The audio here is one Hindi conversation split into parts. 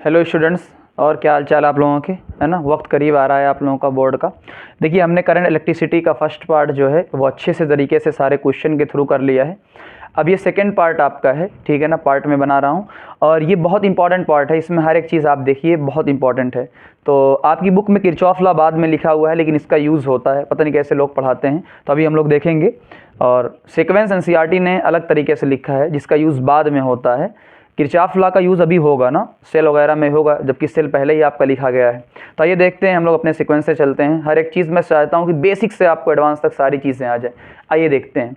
हेलो स्टूडेंट्स, और क्या हाल चाल आप लोगों के, है ना। वक्त करीब आ रहा है आप लोगों का बोर्ड का। देखिए, हमने करंट इलेक्ट्रिसिटी का फर्स्ट पार्ट जो है वो अच्छे से तरीके से सारे क्वेश्चन के थ्रू कर लिया है। अब ये सेकंड पार्ट आपका है, ठीक है ना। पार्ट में बना रहा हूँ और ये बहुत इंपॉर्टेंट पार्ट है। इसमें हर एक चीज़ आप देखिए बहुत इंपॉर्टेंट है। तो आपकी बुक में किरचॉफ लॉ बाद में लिखा हुआ है, लेकिन इसका यूज़ होता है, पता नहीं कैसे लोग पढ़ाते हैं। तो अभी हम लोग देखेंगे। और सीक्वेंस एनसीईआरटी ने अलग तरीके से लिखा है जिसका यूज़ बाद में होता है। किरचॉफ लॉ का यूज़ अभी होगा ना, सेल वगैरह में होगा, जबकि सेल पहले ही आपका लिखा गया है। तो आइए देखते हैं, हम लोग अपने सीक्वेंस से चलते हैं। हर एक चीज़ मैं चाहता हूँ कि बेसिक से आपको एडवांस तक सारी चीज़ें आ जाए। आइए देखते हैं।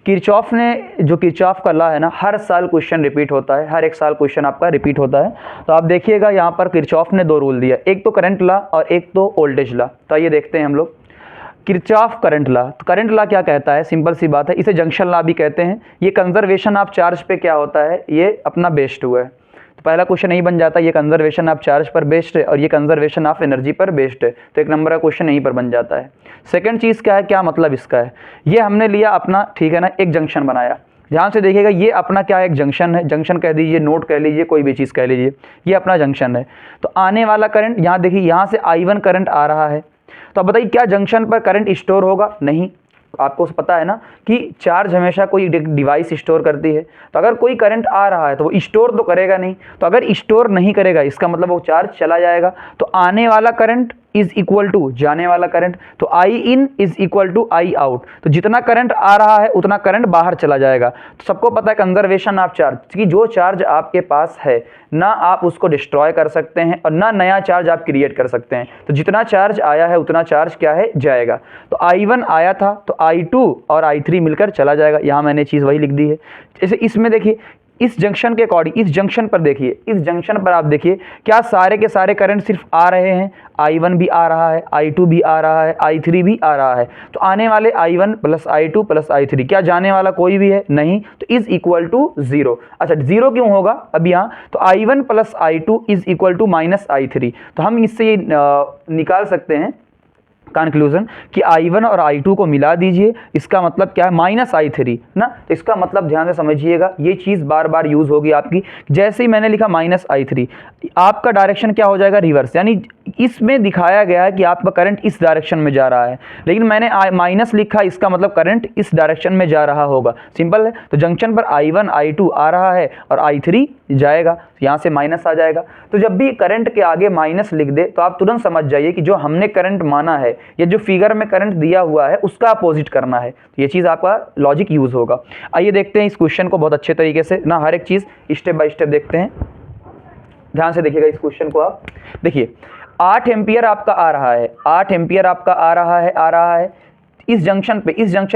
किरचॉफ ने जो किरचॉफ का लॉ है ना, हर साल क्वेश्चन रिपीट होता है, हर एक साल क्वेश्चन आपका रिपीट होता है। तो आप देखिएगा यहाँ पर किरचॉफ ने दो रूल दिया, एक तो करंट लॉ और एक तो वोल्टेज लॉ। तो आइए देखते हैं हम लोग किरचॉफ करंट लॉ। तो करंट लॉ क्या कहता है, सिंपल सी बात है, इसे जंक्शन लॉ भी कहते हैं। ये कंजर्वेशन ऑफ चार्ज पे क्या होता है, ये अपना बेस्ड हुआ है। तो पहला क्वेश्चन यही बन जाता है, ये कंजर्वेशन ऑफ चार्ज पर बेस्ड है और ये कंजर्वेशन ऑफ एनर्जी पर बेस्ड है। तो एक नंबर का क्वेश्चन यहीं पर बन जाता है। सेकंड चीज़ क्या है, क्या मतलब इसका है, ये हमने लिया अपना, ठीक है ना, एक जंक्शन बनाया। ध्यान से देखिएगा, ये अपना क्या है, एक जंक्शन है। जंक्शन कह दीजिए, नोड कह लीजिए, कोई भी चीज़ कह लीजिए, ये अपना जंक्शन है। तो आने वाला करंट यहाँ देखिए, यहाँ से I1 करंट आ रहा है। तो अब बताइए, क्या जंक्शन पर करंट स्टोर होगा? नहीं। आपको पता है ना कि चार्ज हमेशा कोई डिवाइस स्टोर करती है। तो अगर कोई करंट आ रहा है तो वो स्टोर तो करेगा नहीं। तो अगर स्टोर नहीं करेगा, इसका मतलब वो चार्ज चला जाएगा। तो आने वाला करंट इज इक्वल टू जाने वाला करंट। तो I in is equal to I out. तो जितना करंट आ रहा है उतना करंट बाहर चला जाएगा। तो सबको पता है कंजर्वेशन ऑफ चार्ज, कि जो चार्ज आपके पास है ना आप उसको डिस्ट्रॉय कर सकते हैं और ना नया चार्ज आप क्रिएट कर सकते हैं। तो जितना चार्ज आया है उतना चार्ज क्या है, जाएगा। तो I1 आया था तो I2 और I3 मिलकर चला जाएगा। यहाँ मैंने चीज़ वही लिख दी है। जैसे इसमें देखिए, इस जंक्शन के अकॉर्डिंग, इस जंक्शन पर देखिए, इस जंक्शन पर आप देखिए क्या सारे के सारे करंट सिर्फ आ रहे हैं। I1 भी आ रहा है, I2 भी आ रहा है, I3 भी आ रहा है। तो आने वाले I1 plus I2 plus I3, क्या जाने वाला कोई भी है? नहीं। तो इज इक्वल टू 0। अच्छा, 0 क्यों होगा अब यहाँ? तो I1 plus I2 is equal to minus I3। तो हम इससे ये निकाल सकते हैं कंक्लूजन कि I1 और I2 को मिला दीजिए, इसका मतलब क्या है, माइनस I3 ना। तो इसका मतलब ध्यान से समझिएगा, ये चीज़ बार बार यूज़ होगी आपकी। जैसे ही मैंने लिखा माइनस I3, आपका डायरेक्शन क्या हो जाएगा, रिवर्स। यानी इसमें दिखाया गया है कि आपका करंट इस डायरेक्शन में जा रहा है, लेकिन मैंने माइनस लिखा, इसका मतलब करंट इस डायरेक्शन में जा रहा होगा। सिंपल है। तो जंक्शन पर I1 I2 आ रहा है और I3 जाएगा, यहाँ से माइनस आ जाएगा। तो जब भी करंट के आगे माइनस लिख दे तो आप तुरंत समझ जाइए कि जो हमने करंट माना है या जो फिगर में करंट दिया हुआ है उसका अपोजिट करना है। ये चीज़ आपका लॉजिक यूज़ होगा। आइए देखते हैं इस क्वेश्चन को बहुत अच्छे तरीके से ना, हर एक चीज़ स्टेप बाय स्टेप देखते हैं। ध्यान से देखिएगा इस क्वेश्चन को। आप देखिए, 8 एम्पियर आपका आ रहा है, 8 एम्पियर आपका आ रहा है इस जंक्शन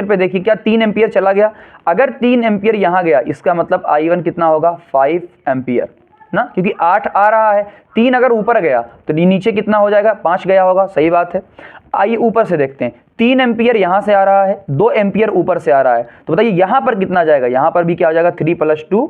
पे देखिए, क्या 3 एम्पियर चला गया? अगर 3 एम्पियर यहाँ गया, इसका मतलब I1 कितना होगा, 5 एम्पियर ना, क्योंकि 8 आ रहा है, 3 अगर ऊपर गया तो नीचे कितना हो जाएगा, 5 गया होगा। सही बात है। आइए ऊपर से देखते हैं, 3 एम्पियर यहाँ से आ रहा है, 2 एम्पियर ऊपर से आ रहा है। तो बताइए यहाँ पर कितना जाएगा, यहाँ पर भी क्या हो जाएगा, 3 + 2,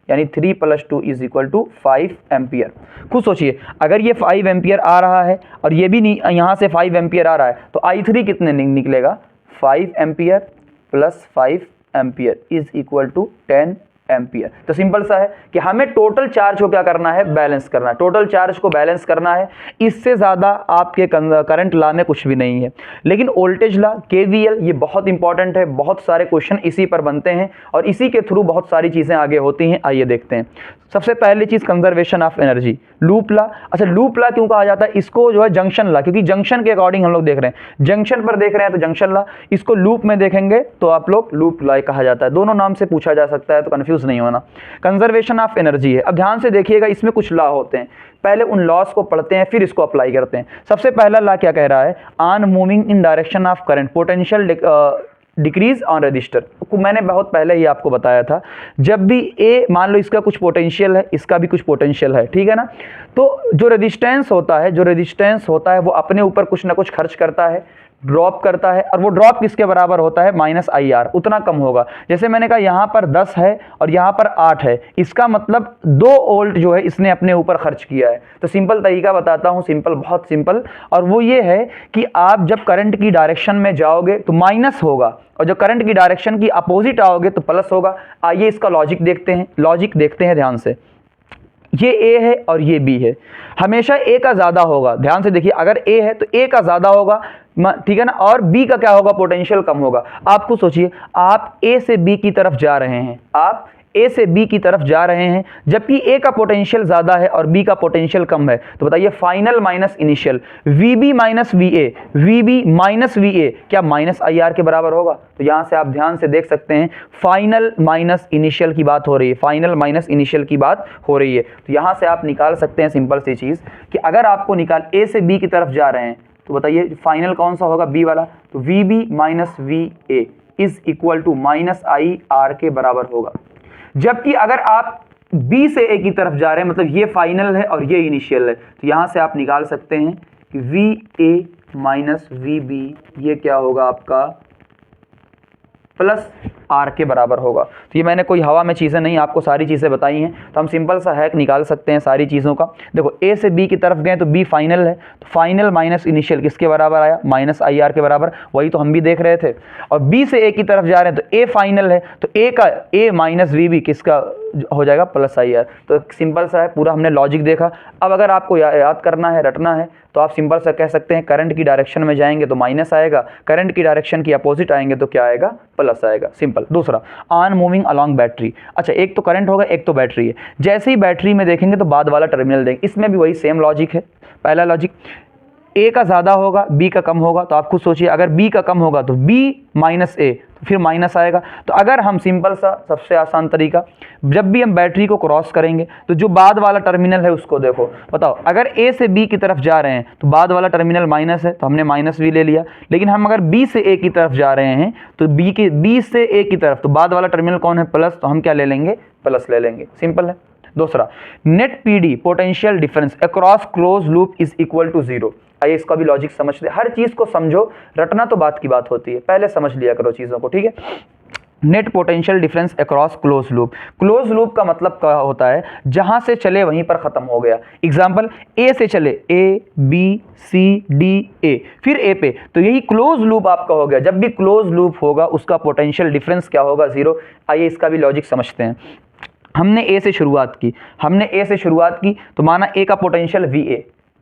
यानी 3 + 2 इज इक्वल टू 5 एम्पियर। खुद सोचिए, अगर ये 5 एम्पियर आ रहा है और ये भी यहाँ से 5 एम्पियर आ रहा है, तो I3 कितने निकलेगा, 5 ampere plus 5 ampere is equal to 10 ampere. तो सिंपल सा है कि हमें टोटल चार्ज को क्या करना है, बैलेंस करना है। टोटल चार्ज को बैलेंस करना है, इससे ज़्यादा आपके करंट लॉ में कुछ भी नहीं है। लेकिन वोल्टेज लॉ, KVL, ये बहुत इंपॉर्टेंट है। बहुत सारे क्वेश्चन इसी पर बनते हैं और इसी के थ्रू बहुत सारी चीज़ें आगे होती हैं। आइए देखते हैं। सबसे पहली चीज़ conservation of energy, loop law. अच्छा, लूप लॉ क्यों कहा जाता है इसको, जो है जंक्शन लॉ, क्योंकि जंक्शन के अकॉर्डिंग हम लोग देख रहे हैं, जंक्शन पर देख रहे हैं तो जंक्शन लॉ। इसको लूप में देखेंगे तो आप लोग लूप लॉ कहा जाता है। दोनों नाम से पूछा जा सकता है, तो कंफ्यूज नहीं होना। कंजर्वेशन ऑफ एनर्जी है। अब ध्यान से देखिएगा, इसमें कुछ लॉ होते हैं, पहले उन लॉस को पढ़ते हैं फिर इसको अप्लाई करते हैं। सबसे पहला लॉ क्या कह रहा है, on moving in direction of current potential decrease on register. मैंने बहुत पहले ही आपको बताया था, जब भी ए मान लो इसका कुछ पोटेंशियल है, इसका भी कुछ पोटेंशियल है, ठीक है ना, तो जो रेजिस्टेंस होता है वो अपने ऊपर कुछ ना कुछ खर्च करता है, ड्रॉप करता है, और वो ड्रॉप किसके बराबर होता है, -IR, उतना कम होगा। जैसे मैंने कहा यहाँ पर 10 है और यहाँ पर 8 है, इसका मतलब 2 वोल्ट जो है इसने अपने ऊपर खर्च किया है। तो सिंपल तरीका बताता हूँ, सिंपल, बहुत सिंपल, और वो ये है कि आप जब करंट की डायरेक्शन में जाओगे तो माइनस होगा और जब करंट की डायरेक्शन की अपोजिट आओगे तो प्लस होगा। आइए इसका लॉजिक देखते हैं, ध्यान से। ये ए है और ये बी है, हमेशा ए का ज़्यादा होगा। ध्यान से देखिए, अगर ए है तो ए का ज़्यादा होगा, ठीक है ना, और बी का क्या होगा, पोटेंशियल कम होगा। आपको सोचिए, आप ए से बी की तरफ जा रहे हैं, आप ए से बी की तरफ जा रहे हैं, जबकि ए का पोटेंशियल ज़्यादा है और बी का पोटेंशियल कम है, तो बताइए final minus initial, V B minus V A, V B minus V A क्या माइनस आई आर के बराबर होगा? तो यहाँ से आप ध्यान से देख सकते हैं फाइनल माइनस इनिशियल की बात हो रही है, फाइनल माइनस इनिशियल की बात हो रही है। तो यहाँ से आप निकाल सकते हैं सिंपल सी चीज़ कि अगर आपको निकाल ए से बी की तरफ जा रहे हैं तो बताइए फाइनल कौन सा होगा, बी वाला, तो V B minus V A is equal to minus I R के बराबर होगा। जबकि अगर आप बी से ए की तरफ जा रहे हैं, मतलब ये फाइनल है और ये इनिशियल है, तो यहां से आप निकाल सकते हैं कि V A minus V B ये क्या होगा आपका, प्लस आर के बराबर होगा। तो ये मैंने कोई हवा में चीज़ें नहीं, आपको सारी चीज़ें बताई हैं, तो हम सिंपल सा हैक निकाल सकते हैं सारी चीज़ों का। देखो ए से बी की तरफ गए तो बी फाइनल है, तो फाइनल माइनस इनिशियल किसके बराबर आया, माइनस आई आर के बराबर, वही तो हम भी देख रहे थे। और बी से ए की तरफ जा रहे हैं तो ए फाइनल है, तो ए का ए माइनस वी बी किसका हो जाएगा, प्लस आई आर। तो सिंपल सा है, पूरा हमने लॉजिक देखा। अब अगर आपको याद करना है, रटना है, तो आप सिंपल सा कह सकते हैं करंट की डायरेक्शन में जाएंगे तो माइनस आएगा, करंट की डायरेक्शन की अपोजिट आएंगे तो क्या आएगा, प्लस आएगा। सिंपल। दूसरा, ऑन मूविंग अलॉन्ग बैटरी। अच्छा, एक तो करंट होगा, एक तो बैटरी है। जैसे ही बैटरी में देखेंगे तो बाद वाला टर्मिनल देंगे, इसमें भी वही सेम लॉजिक है। पहला लॉजिक, ए का ज़्यादा होगा, बी का कम होगा, तो आप खुद सोचिए अगर बी का कम होगा तो बी माइनस ए, तो फिर माइनस आएगा। तो अगर हम सिंपल सा, सबसे आसान तरीका, जब भी हम बैटरी को क्रॉस करेंगे तो जो बाद वाला टर्मिनल है उसको देखो, बताओ अगर ए से बी की तरफ जा रहे हैं तो बाद वाला टर्मिनल माइनस है, तो हमने माइनस भी ले लिया। लेकिन हम अगर बी से ए की तरफ जा रहे हैं तो बी से ए की तरफ तो बाद वाला टर्मिनल कौन है, प्लस, तो हम क्या ले लेंगे, प्लस ले लेंगे। सिंपल है। दूसरा, net PD potential difference across close loop is equal to zero. आइए इसका भी लॉजिक समझते हैं। हर चीज को समझो, रटना तो बात की बात होती है, पहले समझ लिया करो चीजों को, ठीक है। Net potential difference across close loop. Close loop का मतलब क्या होता है, जहां से चले वहीं पर खत्म हो गया। एग्जांपल, ए से चले, A B C D A, फिर ए पे, तो यही क्लोज लूप आपका हो गया। जब भी क्लोज लूप होगा उसका पोटेंशियल डिफरेंस क्या होगा, जीरो। आइए इसका भी लॉजिक समझते हैं। हमने ए से शुरुआत की, तो माना ए का पोटेंशियल वी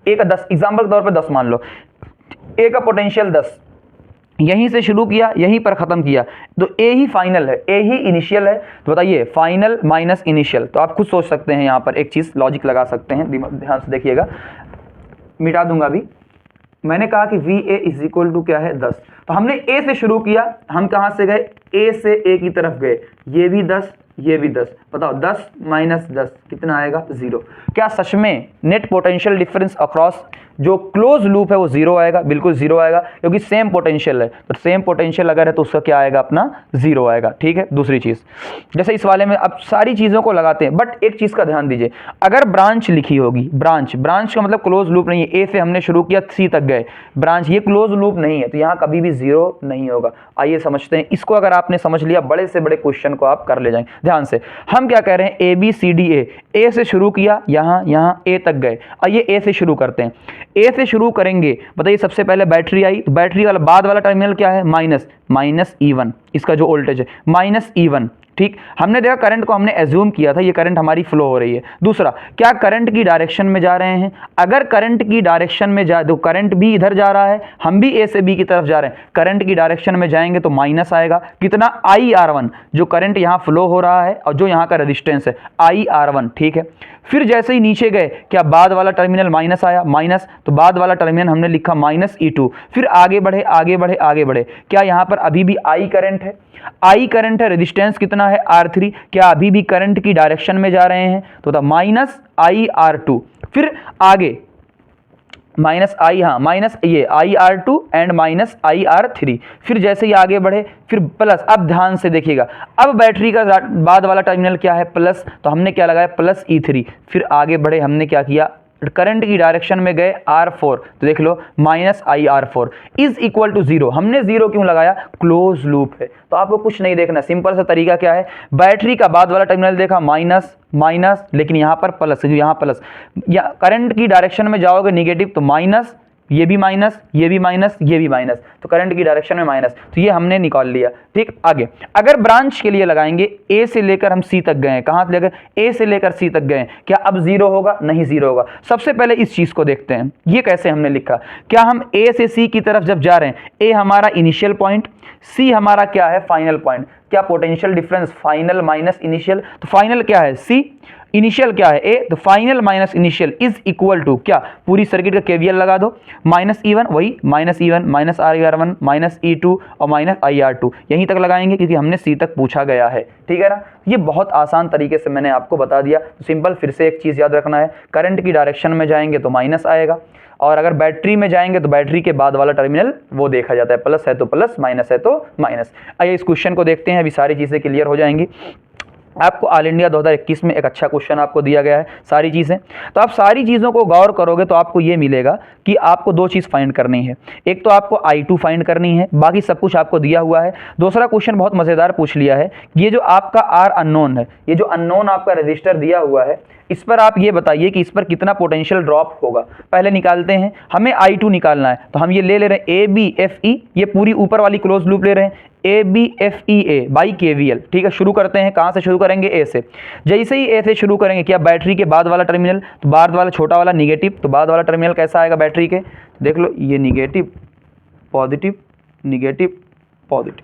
ए का 10, एग्जाम्पल के तौर पे 10 मान लो, ए का पोटेंशियल 10, यहीं से शुरू किया, यहीं पर खत्म किया, तो ए ही फाइनल है, ए ही इनिशियल है। तो बताइए फाइनल माइनस इनिशियल, तो आप खुद सोच सकते हैं, यहाँ पर एक चीज़ लॉजिक लगा सकते हैं, ध्यान से देखिएगा, मिटा दूंगा अभी। मैंने कहा कि V A is equal to क्या है, 10, तो हमने ए से शुरू किया, हम कहाँ से गए, ए से ए की तरफ गए, ये भी 10, ये भी 10, बताओ 10 माइनस 10 कितना आएगा, 0। क्या सच में नेट पोटेंशियल डिफरेंस अक्रॉस जो क्लोज लूप है वो जीरो आएगा? बिल्कुल जीरो आएगा, क्योंकि सेम पोटेंशियल है, तो सेम पोटेंशियल अगर है तो उसका क्या आएगा, अपना जीरो आएगा, ठीक है। दूसरी चीज़, जैसे इस वाले में अब सारी चीज़ों को लगाते हैं, बट एक चीज़ का ध्यान दीजिए, अगर ब्रांच लिखी होगी, ब्रांच का मतलब क्लोज लूप नहीं है, ए से हमने शुरू किया, सी तक गए, ब्रांच, ये क्लोज लूप नहीं है, तो यहाँ कभी भी जीरो नहीं होगा। आइए समझते हैं इसको। अगर आपने समझ लिया, बड़े से बड़े क्वेश्चन को आप कर ले जाएंगे। ध्यान से, हम क्या कह रहे हैं, A B C D A से शुरू किया, यहाँ ए तक गए। आइए ए से शुरू करते हैं, ए से शुरू करेंगे, बताइए सबसे पहले बैटरी आई, तो बैटरी वाला बाद वाला टर्मिनल क्या है, माइनस E1, इसका जो वोल्टेज है माइनस E1, ठीक। हमने देखा करंट को हमने एज्यूम किया था, ये करंट हमारी फ्लो हो रही है। दूसरा, क्या करंट की डायरेक्शन में जा रहे हैं? अगर करंट की डायरेक्शन में जा, तो करंट भी इधर जा रहा है, हम भी ए से बी की तरफ जा रहे हैं, करंट की डायरेक्शन में जाएंगे तो माइनस आएगा, कितना, IR1, जो करंट यहाँ फ्लो हो रहा है और जो यहाँ का रेजिस्टेंस है IR1, ठीक है। फिर जैसे ही नीचे गए, क्या बाद वाला टर्मिनल माइनस आया, माइनस, तो बाद वाला टर्मिनल हमने लिखा -E2। फिर आगे बढ़े, क्या यहाँ पर अभी भी I करंट है, रेजिस्टेंस कितना है, R3, क्या अभी भी करंट की डायरेक्शन में जा रहे हैं, तो था -IR2। फिर आगे माइनस ये IR2 एंड -IR3। फिर जैसे ही आगे बढ़े, फिर प्लस। अब ध्यान से देखिएगा, अब बैटरी का बाद वाला टर्मिनल क्या है, प्लस, तो हमने क्या लगाया, +E3। फिर आगे बढ़े, हमने क्या किया, करंट की डायरेक्शन में गए R4, तो देख लो -IR4 इज इक्वल टू 0। हमने 0 क्यों लगाया, क्लोज लूप है, तो आपको कुछ नहीं देखना, सिंपल सा तरीका क्या है, बैटरी का बाद वाला टर्मिनल देखा माइनस, लेकिन यहाँ पर प्लस, यहाँ प्लस, या करंट की डायरेक्शन में जाओगे निगेटिव, तो माइनस ये भी माइनस, ये भी माइनस, ये भी माइनस, तो करंट की डायरेक्शन में माइनस, तो ये हमने निकाल लिया। ठीक, आगे अगर ब्रांच के लिए लगाएंगे, ए से लेकर हम सी तक गए, कहां से लेकर, ए से लेकर सी तक गए, क्या अब जीरो होगा? नहीं जीरो होगा। सबसे पहले इस चीज को देखते हैं, ये कैसे हमने लिखा, क्या हम ए से सी की तरफ जब जा रहे हैं, ए हमारा इनिशियल पॉइंट, सी हमारा क्या है, फाइनल पॉइंट, क्या potential difference final minus initial, तो फाइनल क्या है सी, इनिशियल क्या है ए, तो final minus initial is equal to क्या, पूरी सर्किट का केवीएल लगा दो, माइनस E1 वही minus E1 minus IR1 minus E2 और माइनस IR2, यहीं तक लगाएंगे क्योंकि हमने सी तक पूछा गया है। ठीक है ना, ये बहुत आसान तरीके से मैंने आपको बता दिया। तो सिंपल फिर से एक चीज़ याद रखना है, करंट की डायरेक्शन में जाएंगे तो माइनस आएगा, और अगर बैटरी में जाएंगे तो बैटरी के बाद वाला टर्मिनल वो देखा जाता है, प्लस है तो प्लस, माइनस है तो माइनस। आइए इस क्वेश्चन को देखते हैं, अभी सारी चीज़ें क्लियर हो जाएंगी। आपको ऑल इंडिया 2021 में एक अच्छा क्वेश्चन आपको दिया गया है, सारी चीज़ें, तो आप सारी चीज़ों को गौर करोगे तो आपको ये मिलेगा कि आपको दो चीज़ फाइंड करनी है, एक तो आपको I2 फाइंड करनी है, बाकी सब कुछ आपको दिया हुआ है। दूसरा क्वेश्चन बहुत मज़ेदार पूछ लिया है, ये जो आपका R अननोन है, ये जो अननोन आपका रजिस्टर दिया हुआ है, इस पर आप ये बताइए कि इस पर कितना पोटेंशियल ड्रॉप होगा। पहले निकालते हैं, हमें I2 निकालना है, तो हम ये ले रहे हैं ABFE, ये पूरी ऊपर वाली क्लोज लूप ले रहे हैं, ABFEA बाई KVL। ठीक है, शुरू करते हैं, कहाँ से शुरू करेंगे, ए से। जैसे ही ए से शुरू करेंगे, क्या बैटरी के बाद वाला टर्मिनल, तो बाद वाला छोटा वाला निगेटिव, तो बाद वाला टर्मिनल कैसा आएगा बैटरी के, देख लो ये निगेटिव पॉजिटिव निगेटिव पॉजिटिव,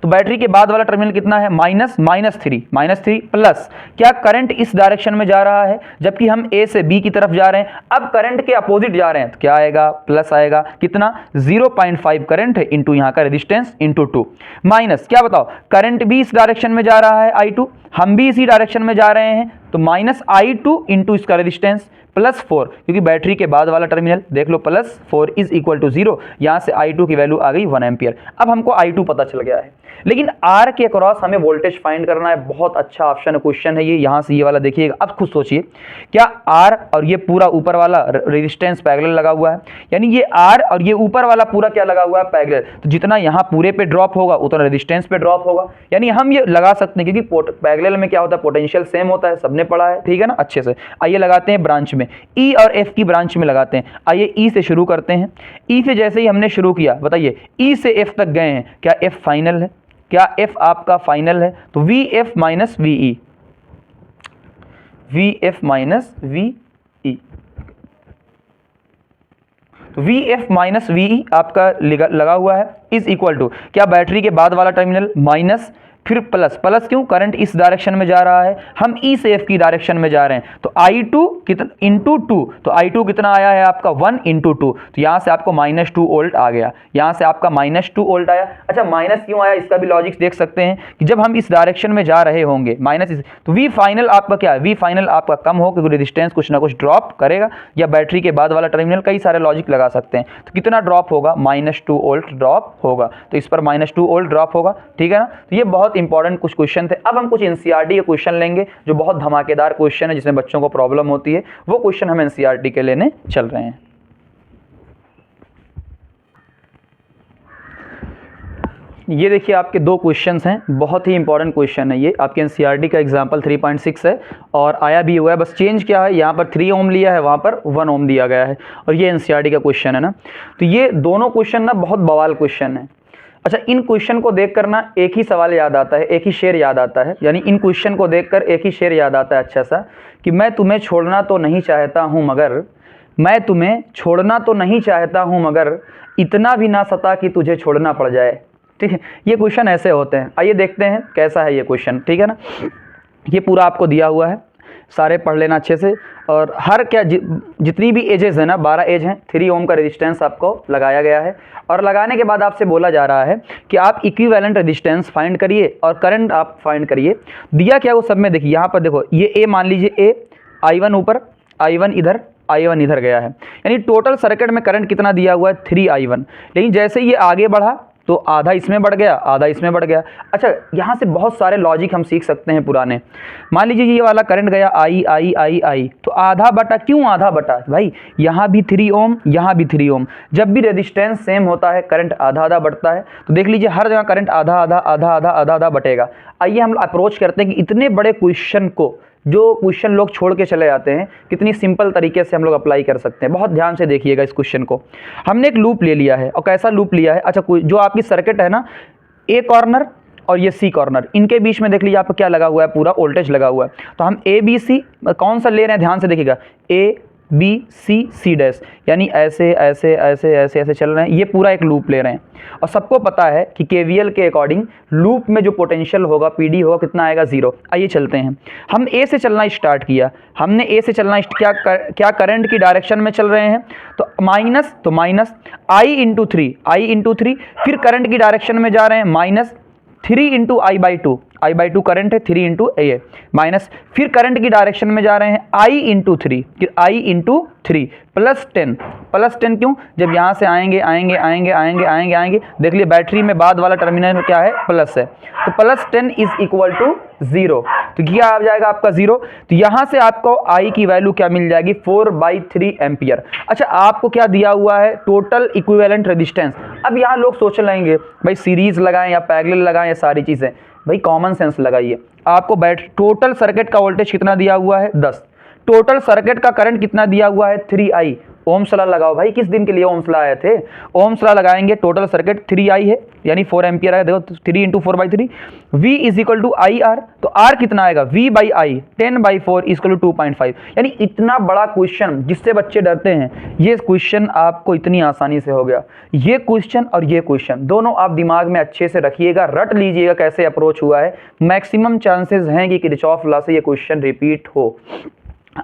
तो बैटरी के बाद वाला टर्मिनल कितना है, माइनस माइनस थ्री प्लस, क्या करंट इस डायरेक्शन में जा रहा है, जबकि हम ए से बी की तरफ जा रहे हैं, अब करंट के अपोजिट जा रहे हैं, तो क्या आएगा, प्लस आएगा, कितना 0.5 करंट है इंटू यहाँ का रेजिस्टेंस इंटू 2, माइनस क्या बताओ, करंट भी इस डायरेक्शन में जा रहा है I2, हम भी इसी डायरेक्शन में जा रहे हैं, तो माइनस I2 इंटू इसका रेजिस्टेंस प्लस 4, क्योंकि बैटरी के बाद वाला टर्मिनल देख लो प्लस 4 इज इक्वल टू 0, यहाँ से I2 की वैल्यू आ गई 1 एम्पियर। अब हमको I2 पता चल गया है, लेकिन R के अक्रॉस हमें वोल्टेज फाइंड करना है। बहुत अच्छा ऑप्शन क्वेश्चन है ये, यहाँ से ये वाला देखिएगा। अब खुद सोचिए, क्या R और ये पूरा ऊपर वाला रेजिस्टेंस पैरेलल लगा हुआ है, यानी ये R और ये ऊपर वाला पूरा क्या लगा हुआ है, पैरेलल, तो जितना यहाँ पूरे पे ड्रॉप होगा उतना रेजिस्टेंस पे ड्रॉप होगा, यानी हम ये लगा सकते हैं, क्योंकि पैरेलल में क्या होता है, पोटेंशियल सेम होता है, सबने पढ़ा है। ठीक है ना, अच्छे से। आइए लगाते हैं ब्रांच में, E और F की ब्रांच में लगाते हैं। आइए E से शुरू करते हैं। E से जैसे ही हमने शुरू किया, बताइए E से F तक गए हैं, क्या F फाइनल है, क्या F आपका फाइनल है, तो VF minus VE, VF minus VE, तो VF माइनस VE आपका लगा हुआ है, इज इक्वल टू क्या, बैटरी के बाद वाला टर्मिनल माइनस, फिर प्लस, प्लस क्यों, करंट इस डायरेक्शन में जा रहा है, हम E से F की डायरेक्शन में जा रहे हैं, तो I2 कितना इंटू 2, तो I2 कितना आया है आपका 1 इंटू 2, तो यहाँ से आपको -2 वोल्ट आ गया, यहाँ से आपका -2 वोल्ट आया। अच्छा, माइनस क्यों आया, इसका भी लॉजिक देख सकते हैं कि जब हम इस डायरेक्शन में जा रहे होंगे माइनस, तो V फाइनल आपका क्या है, V फाइनल आपका कम हो, क्योंकि रेजिस्टेंस कुछ ना कुछ ड्रॉप करेगा, या बैटरी के बाद वाला टर्मिनल, कई सारे लॉजिक लगा सकते हैं। तो कितना ड्रॉप होगा, -2 वोल्ट ड्रॉप होगा, तो इस पर -2 वोल्ट ड्रॉप होगा। ठीक है ना, तो ये बहुत इंपॉर्टेंट कुछ क्वेश्चन थे। अब हम कुछ एनसीईआरटी के क्वेश्चन लेंगे, जो बहुत धमाकेदार क्वेश्चन है, जिसमें बच्चों को प्रॉब्लम होती है, वो क्वेश्चन हम एनसीईआरटी के लेने चल रहे हैं। ये देखिए आपके दो क्वेश्चंस हैं, बहुत ही इंपॉर्टेंट क्वेश्चन है ये, आपके एनसीईआरटी का एग्जांपल 3.6 है और आया भी हुआ है, बस चेंज क्या है, यहाँ पर 3 ओम लिया है, वहाँ पर 1 ओम दिया गया है, और ये एनसीईआरटी का क्वेश्चन है ना। तो ये दोनों क्वेश्चन ना बहुत बवाल क्वेश्चन है। अच्छा, इन क्वेश्चन को देखकर ना एक ही सवाल याद आता है, एक ही शेर याद आता है, यानी इन क्वेश्चन को देखकर एक ही शेर याद आता है अच्छा सा, कि मैं तुम्हें छोड़ना तो नहीं चाहता हूँ मगर, मैं तुम्हें छोड़ना तो नहीं चाहता हूँ मगर, इतना भी ना सता कि तुझे छोड़ना पड़ जाए। ठीक है, ये क्वेश्चन ऐसे होते हैं। आइए देखते हैं कैसा है ये क्वेश्चन। ठीक है ना, ये पूरा आपको दिया हुआ है, सारे पढ़ लेना अच्छे से। और हर क्या जितनी भी एजेस है ना, 12 एज हैं, 3 ओम का रेजिस्टेंस आपको लगाया गया है, और लगाने के बाद आपसे बोला जा रहा है कि आप इक्विवेलेंट रेजिस्टेंस फाइंड करिए और करंट आप फाइंड करिए। दिया क्या वो सब में देखिए, यहाँ पर देखो, ये ए मान लीजिए, ए I1 ऊपर, I1 इधर, I1 इधर गया है, यानी टोटल सर्किट में करंट कितना दिया हुआ है, 3I1। लेकिन जैसे ये आगे बढ़ा तो आधा इसमें बढ़ गया, आधा इसमें बढ़ गया। अच्छा, यहाँ से बहुत सारे लॉजिक हम सीख सकते हैं पुराने। मान लीजिए ये वाला करंट गया I, तो आधा बटा, क्यों आधा बटा भाई, यहाँ भी 3 ओम, यहाँ भी 3 ओम, जब भी रेजिस्टेंस सेम होता है करंट आधा आधा बढ़ता है। तो देख लीजिए हर जगह करंट आधा आधा आधा आधा आधा आधा बटेगा। आइए हम अप्रोच करते हैं कि इतने बड़े क्वेश्चन को जो क्वेश्चन लोग छोड़ के चले जाते हैं, कितनी सिंपल तरीके से हम लोग अप्लाई कर सकते हैं। बहुत ध्यान से देखिएगा इस क्वेश्चन को। हमने एक लूप ले लिया है, और कैसा लूप लिया है, अच्छा जो आपकी सर्किट है ना, ए कॉर्नर और ये सी कॉर्नर, इनके बीच में देख लीजिए आपको क्या लगा हुआ है, पूरा वोल्टेज लगा हुआ है। तो हम ए बी सी कौन सा ले रहे हैं, ध्यान से देखिएगा, A B C C dash, यानी ऐसे ऐसे ऐसे ऐसे ऐसे चल रहे हैं, ये पूरा एक लूप ले रहे हैं। और सबको पता है कि केवीएल के अकॉर्डिंग लूप में जो पोटेंशियल होगा, पीडी होगा, कितना आएगा, 0। आइए चलते हैं, हम ए से चलना स्टार्ट किया, हमने ए से चलना क्या करंट की डायरेक्शन में चल रहे हैं, तो माइनस आई इंटू थ्री, फिर करंट की डायरेक्शन में जा रहे हैं minus 3 into I by two current है, 3 इंटू ए माइनस, फिर करंट की डायरेक्शन में जा रहे हैं आई इंटू थ्री प्लस 10 क्यों, जब यहाँ से आएंगे देख लिए बैटरी में बाद वाला टर्मिनल में क्या है, प्लस है, तो प्लस 10 इज इक्वल टू 0। तो क्या आ जाएगा आपका 0। तो यहाँ से आपको आई की वैल्यू क्या मिल जाएगी, 4/3 एम्पियर। अच्छा, आपको क्या दिया हुआ है, टोटल इक्विवेलेंट रेजिस्टेंस। अब यहाँ लोग सोच लेंगे भाई सीरीज लगाएं या पैरेलल लगाएं, या सारी चीज़ें, भाई कॉमन सेंस लगाइए। आपको टोटल सर्किट का वोल्टेज कितना दिया हुआ है, 10, टोटल सर्किट का करंट कितना दिया हुआ है, 3i। ओम्स लॉ लगाओ भाई, किस दिन के लिए ओम्स लॉ आए थे, ओम्स लॉ लगाएंगे, टोटल सर्किट 3i है, यानी 4 एम्पियर है, देखो 3 into 4/3, v is equal to I R, तो r कितना आएगा, v by I, 10/4 is equal to 2.5। यानी इतना बड़ा क्वेश्चन जिससे बच्चे डरते हैं, ये क्वेश्चन आपको इतनी आसानी से हो गया। ये क्वेश्चन और ये क्वेश्चन दोनों आप दिमाग में अच्छे से रखिएगा, रट लीजिएगा कैसे अप्रोच हुआ है। मैक्सिमम चांसेस हैं कि किरचॉफ लॉ से ये क्वेश्चन रिपीट हो।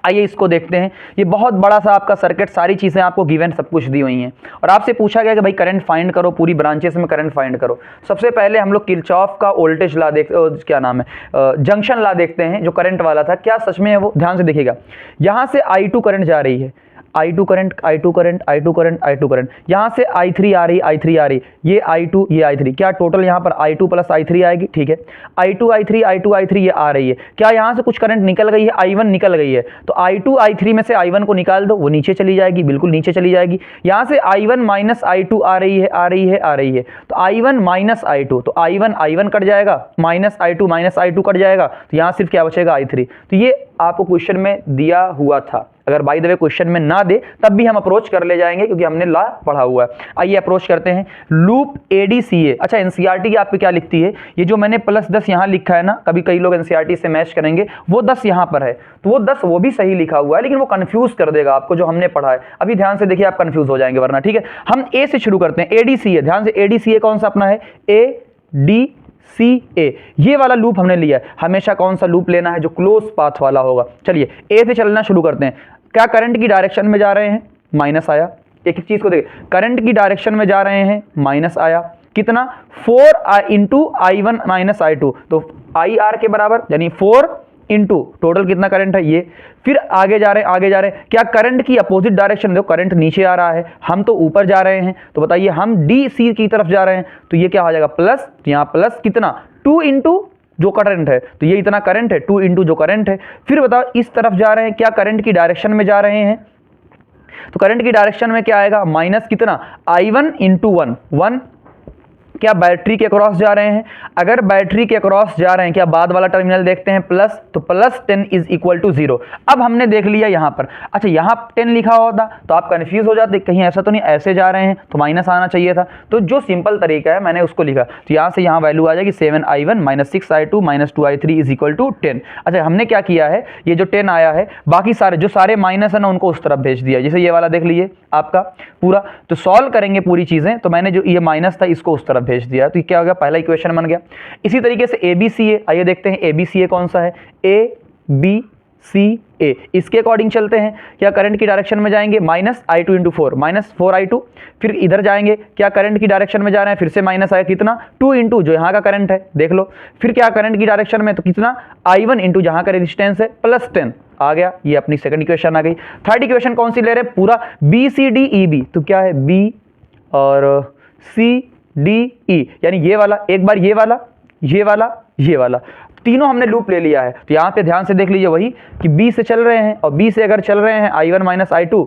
आइए इसको देखते हैं। ये बहुत बड़ा सा आपका सर्किट, सारी चीज़ें आपको गिवन सब कुछ दी हुई हैं, और आपसे पूछा गया कि भाई करंट फाइंड करो, पूरी ब्रांचेस में करंट फाइंड करो। सबसे पहले हम लोग किरचॉफ का वोल्टेज लॉ क्या नाम है, जंक्शन लॉ देखते हैं, जो करंट वाला था, क्या सच में है वो, ध्यान से देखिएगा। यहाँ से I2 करंट जा रही है, I2 करंट, यहाँ से I3 आ रही, ये I2 ये I3, क्या टोटल यहाँ पर I2 प्लस I3 आएगी, ठीक है, I2 ये आ रही है। क्या यहाँ से कुछ करंट निकल गई है, I1 निकल गई है, तो I2 I3 में से I1 को निकाल दो, वो नीचे चली जाएगी, बिल्कुल नीचे चली जाएगी। यहाँ से I1 माइनस I2 आ रही है, तो I1 माइनस I2, तो I1 कट जाएगा, माइनस I2 कट जाएगा, तो यहाँ सिर्फ क्या बचेगा, I3। तो ये आपको क्वेश्चन में दिया हुआ था। अगर बाय द वे क्वेश्चन में ना दे तब भी हम अप्रोच कर ले जाएंगे, क्योंकि हमने लॉ पढ़ा हुआ है। आइए अप्रोच करते हैं, लूप ADCA। अच्छा, एनसीईआरटी की आपकी क्या लिखती है, ये जो मैंने प्लस 10 यहाँ लिखा है ना, कभी कई लोग एनसीईआरटी से मैच करेंगे, वो 10 यहाँ पर है, तो वो 10 वो भी सही लिखा हुआ है, लेकिन वो कंफ्यूज कर देगा आपको जो हमने पढ़ा है। अभी ध्यान से देखिए, आप कंफ्यूज हो जाएंगे वरना, ठीक है। हम ए से शुरू करते हैं, ADCA, ध्यान से, ADCA कौन सा अपना है, ADCA, ये वाला लूप हमने लिया है। हमेशा कौन सा लूप लेना है, जो क्लोज पाथ वाला होगा। चलिए ए से चलना शुरू करते हैं। क्या करंट की डायरेक्शन में जा रहे हैं, माइनस आया, एक चीज को देखिए, करंट की डायरेक्शन में जा रहे हैं, माइनस आया, कितना, 4 इंटू I1 माइनस I2, तो IR के बराबर, यानी 4 इंटू टोटल कितना करंट है ये। फिर आगे जा रहे हैं, क्या करंट की अपोजिट डायरेक्शन, देखो करंट नीचे आ रहा है, हम तो ऊपर जा रहे हैं, तो बताइए हम DC की तरफ जा रहे हैं, तो ये क्या हो जाएगा, प्लस, तो यहाँ प्लस कितना, 2 इंटू जो करंट है, तो ये इतना करंट है, 2 इंटू जो करंट है। फिर बताओ इस तरफ जा रहे हैं, क्या करंट की डायरेक्शन में जा रहे हैं, तो करंट की डायरेक्शन में क्या आएगा, माइनस कितना, I1 इंटू 1, क्या बैटरी के अक्रॉस जा रहे हैं, अगर बैटरी के अक्रॉस जा रहे हैं, क्या बाद वाला टर्मिनल देखते हैं, प्लस, तो प्लस 10 इज इक्वल टू 0। अब हमने देख लिया यहाँ पर, अच्छा यहाँ 10 लिखा होता तो आप कंफ्यूज हो जाते, कहीं ऐसा तो नहीं ऐसे जा रहे हैं, तो माइनस आना चाहिए था। तो जो सिंपल तरीका है मैंने उसको लिखा, तो यहाँ से यहाँ वैल्यू आ जाएगी 7I1 minus 6I2 minus 2I3 is equal to 10। अच्छा, हमने क्या किया है, ये जो 10 आया है, बाकी सारे जो सारे माइनस है ना, उनको उस तरफ भेज दिया। जैसे ये वाला देख लीजिए आपका पूरा, तो सॉल्व करेंगे पूरी चीजें, तो मैंने जो ये माइनस था इसको उस तरफ भेज दिया, तो क्या हो गया, पहला इक्वेशन बन गया। इसी तरीके से ABCA, आइए देखते हैं ABCA कौन सा है, ABCA, इसके अकॉर्डिंग चलते हैं। क्या करंट की डायरेक्शन में जाएंगे, minus I2 into 4, minus 4I2, फिर इधर जाएंगे, क्या करंट की डायरेक्शन में जा रहे हैं, फिर से माइनस आया, कितना, 2 इंटू जो यहाँ का करंट है, देख लो, फिर क्या करंट की डायरेक्शन में, तो कितना, I1 इंटू जहाँ का रेजिस्टेंस है, प्लस 10 आ गया। ये अपनी सेकंड इक्वेशन आ गई। थर्ड इक्वेशन कौन सी ले रहे हैं, पूरा BCDEB, तो क्या है, B और CDE, यानी ये वाला, एक बार ये वाला, ये वाला, तीनों हमने लूप ले लिया है। तो यहाँ पे ध्यान से देख लीजिए वही कि B से चल रहे हैं, और B से अगर चल रहे हैं I1 माइनस I2,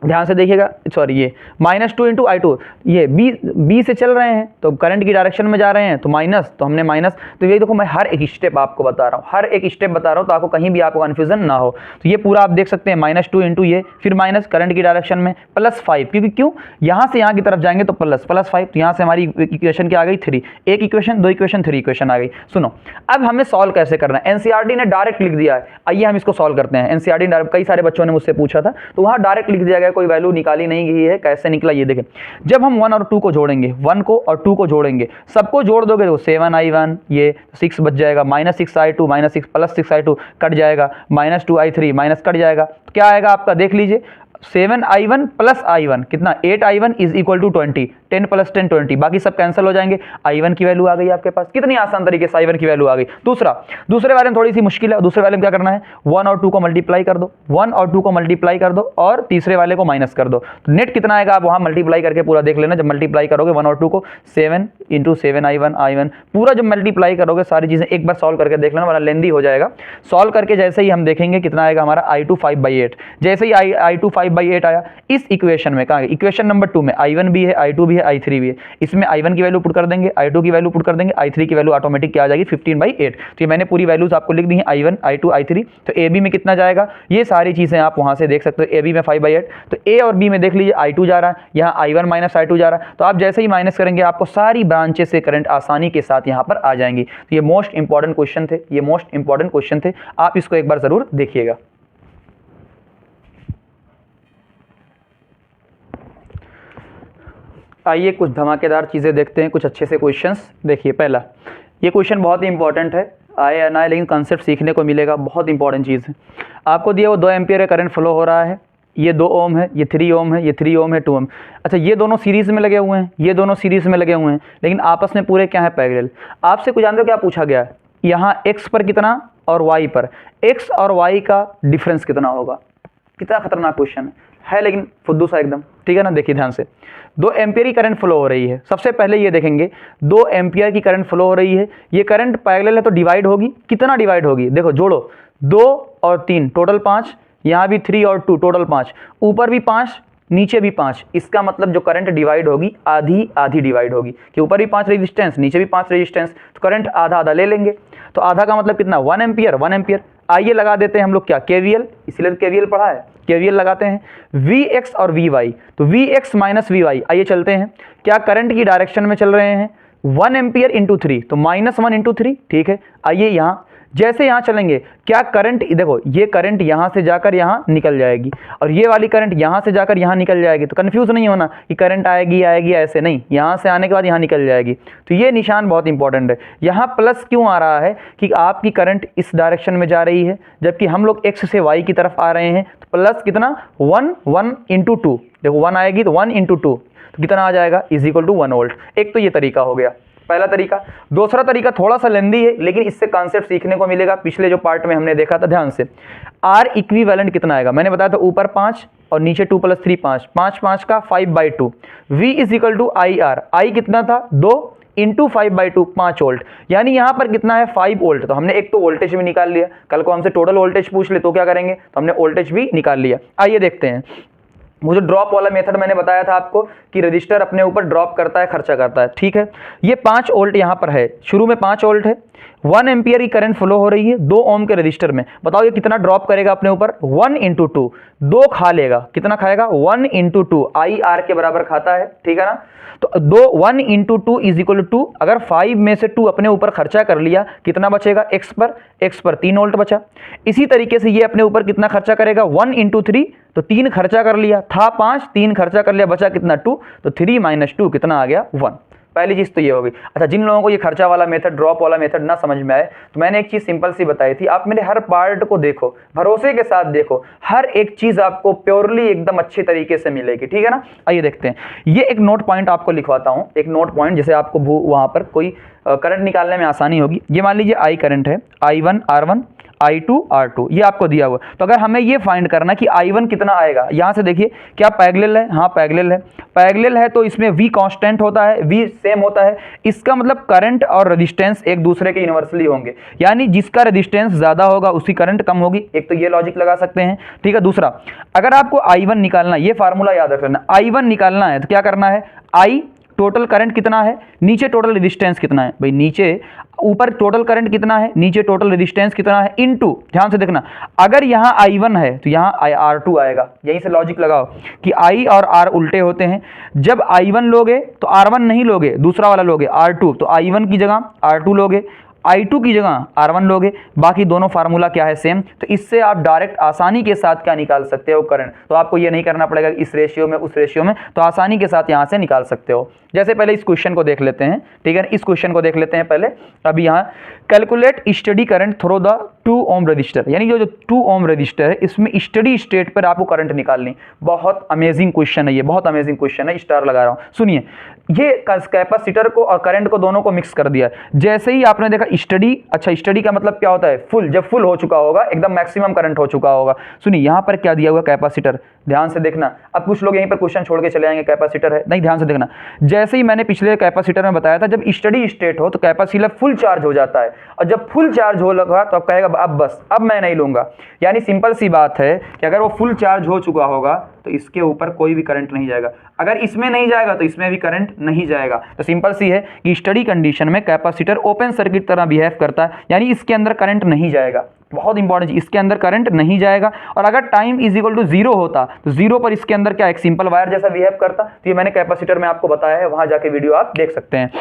ध्यान से देखिएगा, सॉरी ये -2 इंटू I2, ये बी से चल रहे हैं तो करंट की डायरेक्शन में जा रहे हैं तो माइनस, तो हमने माइनस, तो ये देखो मैं हर एक स्टेप आपको बता रहा हूँ, हर एक स्टेप बता रहा हूँ ताकि कहीं भी आपको कन्फ्यूजन ना हो। तो ये पूरा आप देख सकते हैं -2 इंटू ये, फिर माइनस करंट की डायरेक्शन में +5, क्योंकि क्यों यहाँ से यहाँ की तरफ जाएंगे तो +5, तो यहाँ से हमारी इक्वेशन क्या आ गई 3, एक इक्वेशन, दो इक्वेशन, 3 इक्वेशन आ गई। सुनो अब हमें सॉल्व कैसे करना है, एनसीईआरटी ने डायरेक्ट लिख दिया है, आइए हम इसको सॉल्व करते हैं। एनसीईआरटी ने, कई सारे बच्चों ने मुझसे पूछा था तो वहाँ डायरेक्ट लिख दिया गया, कोई वैल्यू निकाली नहीं गई है। कैसे निकला ये देखें, जब हम 1 और 2 को जोड़ेंगे, 1 को और 2 को जोड़ेंगे, सबको जोड़ दोगे तो 7I1, ये 6 बच जाएगा, -6I2, -6 + 6I2 कट जाएगा, -2I3 माइनस कट जाएगा, तो क्या आएगा आपका देख लीजिए, 7I1 + I1 कितना 8I1 = 20, 10 + 10 20, बाकी सब कैंसिल हो जाएंगे, I1 की वैल्यू आ गई आपके पास। कितनी आसान तरीके से I1 की वैल्यू आ गई। दूसरे वाले में थोड़ी सी मुश्किल है, दूसरे वाले में क्या करना है, 1 और 2 को मल्टीप्लाई कर दो, 1 और 2 को मल्टीप्लाई कर दो और तीसरे वाले को माइनस कर दो, तो नेट कितना आएगा आप वहां मल्टीप्लाई करके पूरा देख लेना। जब मल्टीप्लाई करोगे 1 और 2 को, 7 × 7I1 पूरा जब मल्टीप्लाई करोगे सारी चीजें एक बार सॉल्व करके देख लेना, वरना लेंदी हो जाएगा। सॉल्व करके जैसे ही हम देखेंगे कितना आएगा हमारा I2 5/8, जैसे ही I2 5/8 आया, इस इक्वेशन में कहाँ, इक्वेशन नंबर 2 में I1 भी है, I2 भी है, I3 भी है, इसमें I1 की वैल्यू पुट कर देंगे, I2 की वैल्यू पुट कर देंगे, I3 की वैल्यू ऑटोमेटिक क्या आ जाएगी 15/8। तो ये मैंने पूरी वैल्यूज आपको लिख दी हैं, I1 I2 I3। तो ए बी में कितना जाएगा, ये सारी चीजें आप वहां से देख सकते हो। ए बी में 5/8, तो ए और बी में देख लीजिए I2 जा रहा है, यहाँ I1 - I2 जा रहा है, तो आप जैसे ही माइनस करेंगे आपको सारी ब्रांचेस से करंट आसानी के साथ यहाँ पर आ जाएंगी। तो ये मोस्ट इंपॉर्टेंट क्वेश्चन थे, ये मोस्ट इंपॉर्टेंट क्वेश्चन थे, आप इसको एक बार जरूर देखिएगा। आइए कुछ धमाकेदार चीज़ें देखते हैं, कुछ अच्छे से क्वेश्चंस। देखिए पहला, ये क्वेश्चन बहुत ही इंपॉर्टेंट है, आए या ना आए लेकिन कॉन्सेप्ट सीखने को मिलेगा, बहुत इंपॉर्टेंट चीज़ है। आपको दिया वो 2 एम्पियर का करंट फ्लो हो रहा है, ये 2 ओम है, ये 3 ओम है, ये 3 ओम है, 2 ओम। अच्छा ये दोनों सीरीज़ में लगे हुए हैं, ये दोनों सीरीज़ में लगे हुए हैं, लेकिन आपस में पूरे क्या है, पैरेलल। आपसे कुछ जानते हो क्या पूछा गया है, यहाँ x पर कितना और y पर, x और y का डिफरेंस कितना होगा। कितना खतरनाक क्वेश्चन है लेकिन फुद्दू सा एकदम, ठीक है ना। देखिए ध्यान से, 2 एम्पियर की करंट फ्लो हो रही है, सबसे पहले ये देखेंगे 2 एम्पियर की करंट फ्लो हो रही है, ये करंट पैरेलल है तो डिवाइड होगी, कितना डिवाइड होगी, देखो जोड़ो, 2 और 3 टोटल 5, यहाँ भी 3 और 2 टोटल 5, ऊपर भी 5 नीचे भी 5, इसका मतलब जो करंट डिवाइड होगी आधी आधी डिवाइड होगी, कि ऊपर भी 5 रेजिस्टेंस नीचे भी 5 रेजिस्टेंस, तो करंट आधा आधा ले लेंगे। तो आधा का मतलब कितना, 1 एम्पियर, 1 एम्पियर। आइए लगा देते हैं हम लोग क्या, KVL, इसलिए तो KVL पढ़ा है, KVL लगाते हैं, Vx और Vy, तो Vx - Vy। आइए चलते हैं, क्या करंट की डायरेक्शन में चल रहे हैं, 1 एम्पियर × 3, तो -1 × 3, ठीक है। आइए यहाँ जैसे यहाँ चलेंगे, क्या करंट, देखो ये करंट यहाँ से जाकर यहाँ निकल जाएगी और ये वाली करंट यहाँ से जाकर यहाँ निकल जाएगी, तो कंफ्यूज नहीं होना कि करंट आएगी ऐसे नहीं, यहाँ से आने के बाद यहाँ निकल जाएगी। तो ये निशान बहुत इंपॉर्टेंट है। यहाँ प्लस क्यों आ रहा है, कि आपकी करंट इस डायरेक्शन में जा रही है, जबकि हम लोग x से y की तरफ आ रहे हैं, तो प्लस कितना 1 × 2, देखो 1 आएगी तो 1 × 2, तो कितना आ जाएगा, = 1 वोल्ट। एक तो ये तरीका हो गया, पहला तरीका। दूसरा तरीका थोड़ा सा लेंदी है लेकिन इससे कॉन्सेप्ट सीखने को मिलेगा, पिछले जो पार्ट में हमने देखा था, ध्यान से। R इक्विवेलेंट कितना आएगा, मैंने बताया था ऊपर 5 और नीचे 2 + 3 5, 5 5 का 5/2। V = IR, I कितना था 2 × 5/2, 5 वोल्ट, यानी यहाँ पर कितना है 5 वोल्ट। तो हमने एक तो वोल्टेज भी निकाल लिया, कल को हमसे टोटल वोल्टेज पूछ ले तो क्या करेंगे, तो हमने वोल्टेज भी निकाल लिया। आइए देखते हैं, वो जो ड्रॉप वाला मेथड मैंने बताया था आपको कि रजिस्टर अपने ऊपर ड्रॉप करता है, खर्चा करता है, ठीक है। ये 5 वोल्ट यहाँ पर है, शुरू में 5 वोल्ट है, 1 एम्पियर की करंट फ्लो हो रही है 2 ओम के रजिस्टर में। बताओ ये कितना ड्रॉप करेगा अपने ऊपर, 1 × 2, 2 खा लेगा, कितना खाएगा 1 × 2, IR के बराबर खाता है, ठीक है ना। तो 1 × 2 = 2, अगर 5 में से 2 अपने ऊपर खर्चा कर लिया, कितना बचेगा, x पर 3 वोल्ट बचा। इसी तरीके से ये अपने ऊपर कितना खर्चा करेगा, 1 × 3, तो 3 खर्चा कर लिया, था 5, 3 खर्चा कर लिया, बचा कितना 2, तो 3 - 2 कितना आ गया 1। पहली चीज़ तो ये होगी। अच्छा, जिन लोगों को ये खर्चा वाला मेथड, ड्रॉप वाला मेथड ना समझ में आए, तो मैंने एक चीज़ सिंपल सी बताई थी, आप मेरे हर पार्ट को देखो, भरोसे के साथ देखो, हर एक चीज़ आपको प्योरली एकदम अच्छे तरीके से मिलेगी, ठीक है ना। आइए देखते हैं, ये एक नोट पॉइंट आपको लिखवाता हूँ, एक नोट पॉइंट, जैसे आपको वहाँ पर कोई करंट निकालने में आसानी होगी। ये मान लीजिए I करंट है, I1 R1 I2 R2 ये आपको दिया हुआ। तो अगर हमें ये फाइंड करना कि I1 कितना आएगा, यहाँ से देखिए क्या पैरेलल है, हाँ पैरेलल है, पैरेलल है तो इसमें V कांस्टेंट होता है, V सेम होता है, इसका मतलब करंट और रेजिस्टेंस एक दूसरे के इन्वर्सली होंगे, यानी जिसका रेजिस्टेंस ज्यादा होगा उसकी करंट कम होगी। एक तो ये लॉजिक लगा सकते हैं, ठीक है। दूसरा, अगर आपको I1 निकालना, ये फार्मूला याद रखना, I1 निकालना है तो क्या करना है, I टोटल करंट कितना है, नीचे टोटल रेजिस्टेंस कितना है, भाई नीचे ऊपर टोटल करंट कितना है, नीचे टोटल रेजिस्टेंस कितना है, इनटू, ध्यान से देखना, अगर यहाँ I1 है तो यहाँ R2 आएगा। यहीं से लॉजिक लगाओ कि I और R उल्टे होते हैं, जब I1 लोगे तो R1 नहीं लोगे, दूसरा वाला लोगे R2, तो I1 की जगह R2 लोगे, I2 की जगह R1 लोगे, बाकी दोनों फार्मूला क्या है, सेम। तो इससे आप डायरेक्ट आसानी के साथ क्या निकाल सकते हो, करंट। तो आपको ये नहीं करना पड़ेगा इस रेशियो में उस रेशियो में, तो आसानी के साथ यहाँ से निकाल सकते हो। जैसे पहले इस क्वेश्चन को देख लेते हैं, ठीक है, इस क्वेश्चन को देख लेते हैं पहले। अभी यहाँ calculate study current through the 2 ohm resistor, यानी जो 2 ओम रजिस्टर है इसमें स्टडी स्टेट पर आपको करंट निकालनी। बहुत अमेजिंग क्वेश्चन है ये, बहुत अमेजिंग क्वेश्चन है, स्टार लगा रहा हूँ। सुनिए, ये कैपेसिटर को और करंट को दोनों को मिक्स कर दिया। जैसे ही आपने देखा स्टडी, अच्छा स्टडी का मतलब क्या होता है, फुल, जब फुल हो चुका होगा, एकदम मैक्सिमम करंट हो चुका होगा। सुनिए यहाँ पर क्या दिया हुआ, कैपेसिटर, ध्यान से देखना। अब कुछ लोग यहीं पर क्वेश्चन छोड़ के चले आएंगे कैपेसिटर है, नहीं, ध्यान से देखना। जैसे ही मैंने पिछले कैपेसिटर में बताया था, जब स्टडी स्टेट हो तो कैपेसिटर फुल चार्ज हो जाता है, और जब फुल चार्ज हो लगा तो अब कहेगा अब बस, अब मैं नहीं लूंगा। यानी सिंपल सी बात है कि अगर वो फुल चार्ज हो चुका होगा तो इसके ऊपर कोई भी करंट नहीं जाएगा, अगर इसमें नहीं जाएगा तो इसमें भी करंट नहीं जाएगा। तो सिंपल सी है कि स्टडी कंडीशन में कैपेसिटर ओपन सर्किट तरह बिहेव करता है, यानी इसके अंदर करंट नहीं जाएगा। बहुत इंपॉर्टेंट, इसके अंदर करंट नहीं जाएगा। और अगर टाइम इज इक्वल टू 0 होता तो 0 पर इसके अंदर क्या, एक सिंपल वायर जैसा बिहेव करता। तो ये मैंने कैपेसिटर में आपको बताया है, वहां जाके वीडियो आप देख सकते हैं।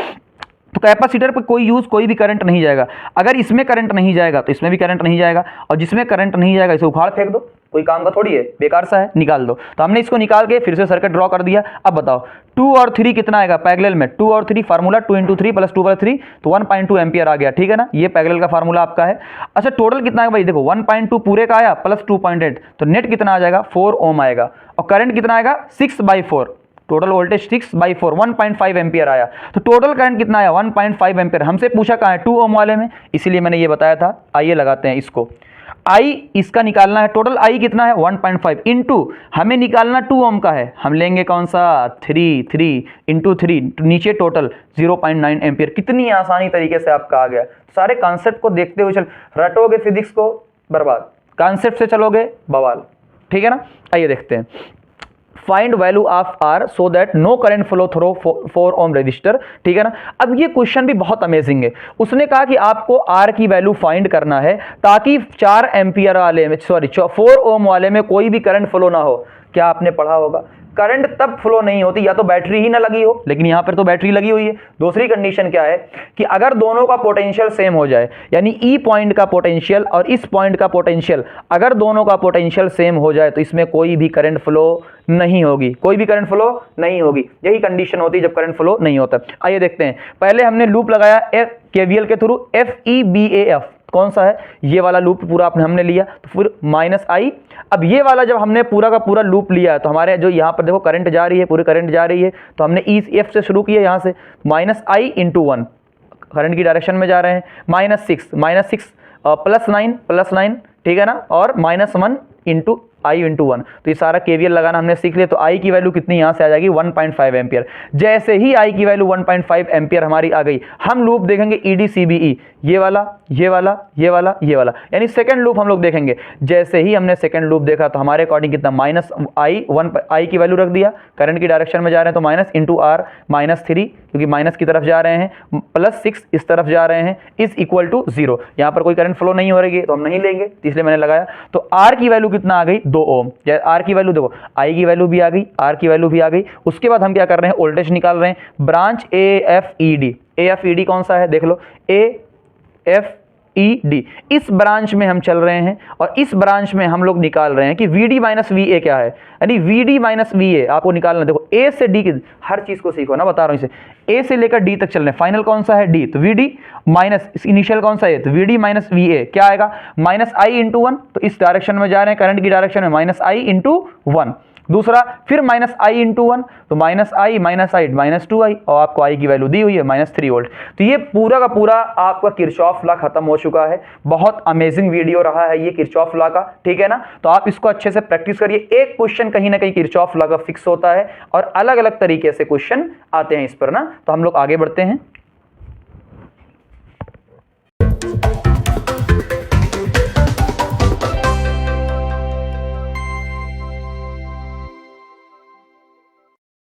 तो कैपेसिटर पर कोई भी करंट नहीं जाएगा। अगर इसमें करंट नहीं जाएगा तो इसमें भी करंट नहीं जाएगा, और जिसमें करंट नहीं जाएगा इसे उखाड़ फेंक दो, कोई काम का थोड़ी है, बेकार सा है, निकाल दो। तो हमने इसको निकाल के फिर से सर्किट ड्रॉ कर दिया। अब बताओ 2 और 3 कितना आएगा पैरेलल में, 2 और 3 फार्मूला 2 × 3 + 2/3 तो 1.2 एम्पियर आ गया, ठीक है ना। ये पैरेलल का फार्मूला आपका है। अच्छा टोटल कितना है भाई, देखो 1.2 पूरे का आया प्लस 2.8, तो नेट कितना आ जाएगा, 4 ओम आएगा। और करंट कितना आएगा, 6/4, टोटल वोल्टेज 6/4 1.5 एम्पियर आया। तो टोटल करंट कितना आया, 1.5 एम्पियर। हमसे पूछा कहाँ है, 2 ओम वाले में, इसीलिए मैंने ये बताया था। आइए लगाते हैं इसको, आई इसका निकालना है, टोटल आई कितना है 1.5 इंटू हमें निकालना 2 ओम का है, हम लेंगे कौन सा 3 इंटू 3, नीचे टोटल 0.9 एम्पियर। कितनी आसानी तरीके से आपका आ गया। सारे कॉन्सेप्ट को देखते हुए चल, रटोगे फिजिक्स को बर्बाद, कॉन्सेप्ट से चलोगे बवाल, ठीक है ना। आइए देखते हैं, find value of R so that no current flow through 4 ohm resistor, ठीक है ना। अब ये क्वेश्चन भी बहुत अमेजिंग है। उसने कहा कि आपको आर की वैल्यू फाइंड करना है ताकि 4 एम्पियर वाले में, सॉरी 4 ओम वाले में कोई भी करंट फ्लो ना हो। क्या आपने पढ़ा होगा, करंट तब फ्लो नहीं होती या तो बैटरी ही ना लगी हो, लेकिन यहां पर तो बैटरी लगी हुई है। दूसरी कंडीशन क्या है कि अगर दोनों का पोटेंशियल सेम हो जाए, यानी ई पॉइंट का पोटेंशियल और इस पॉइंट का पोटेंशियल, अगर दोनों का पोटेंशियल सेम हो जाए तो इसमें कोई भी करंट फ्लो नहीं होगी, कोई भी करंट फ्लो नहीं होगी। यही कंडीशन होती है जब करंट फ्लो नहीं होता। आइए देखते हैं, पहले हमने लूप लगाया केवीएल के थ्रू, FEBAF कौन सा है, ये वाला लूप पूरा हमने लिया, तो फिर -I। अब ये वाला जब हमने पूरा का पूरा लूप लिया तो हमारे जो यहाँ पर देखो करंट जा रही है, पूरी करंट जा रही है, तो हमने F से शुरू किया, यहाँ से -I × 1 करंट की डायरेक्शन में जा रहे हैं, -6 +9 ठीक है ना, और -1 × I × 1। तो ये सारा केवीएल लगाना हमने सीख लिया। तो I की वैल्यू कितनी यहाँ से आ जाएगी 1.5 एम्पियर। जैसे ही I की वैल्यू 1.5 एम्पियर हमारी आ गई, हम लूप देखेंगे EDCBE, ये वाला ये वाला ये वाला ये वाला, यानी सेकंड लूप हम लोग देखेंगे। जैसे ही हमने सेकंड लूप देखा तो हमारे अकॉर्डिंग कितना -I की वैल्यू रख दिया, करंट की डायरेक्शन में जा रहे हैं तो -× R -3 क्योंकि माइनस की तरफ जा रहे हैं, +6 इस तरफ जा रहे हैं, इज इक्वल टू 0। यहाँ पर कोई करंट फ्लो नहीं हो रही है तो हम नहीं लेंगे, इसलिए मैंने लगाया। तो R की वैल्यू कितना आ गई 2 ओम। R की वैल्यू देखो, I की वैल्यू भी आ गई, R की वैल्यू भी आ गई। उसके बाद हम क्या कर रहे हैं, वोल्टेज निकाल रहे हैं। ब्रांच AFED कौन सा है देख लो, AFED, इस ब्रांच में हम चल रहे हैं और इस ब्रांच में हम लोग निकाल रहे हैं कि VD - VA क्या है, यानी VD - VA आपको निकालना। देखो A से D की हर चीज को सीखो ना, बता रहा हूं इसे, A से लेकर D तक चल रहे हैं। फाइनल कौन सा है D, तो VD माइनस इनिशियल कौन सा है, तो VD - VA क्या आएगा -I × 1। तो इस डायरेक्शन में जा रहे हैं, करंट की डायरेक्शन में -I × 1। दूसरा फिर माइनस आई इंटू 1, तो माइनस आई माइनस 2i, और आपको आई की वैल्यू दी हुई है -3 वोल्ट। तो ये पूरा का पूरा आपका किरचॉफ लॉ खत्म हो चुका है। बहुत अमेजिंग वीडियो रहा है ये किरचॉफ लॉ का, ठीक है ना। तो आप इसको अच्छे से प्रैक्टिस करिए। एक क्वेश्चन कहीं ना कहीं किरचॉफ लॉ का फिक्स होता है और अलग अलग तरीके से क्वेश्चन आते हैं इस पर ना। तो हम लोग आगे बढ़ते हैं।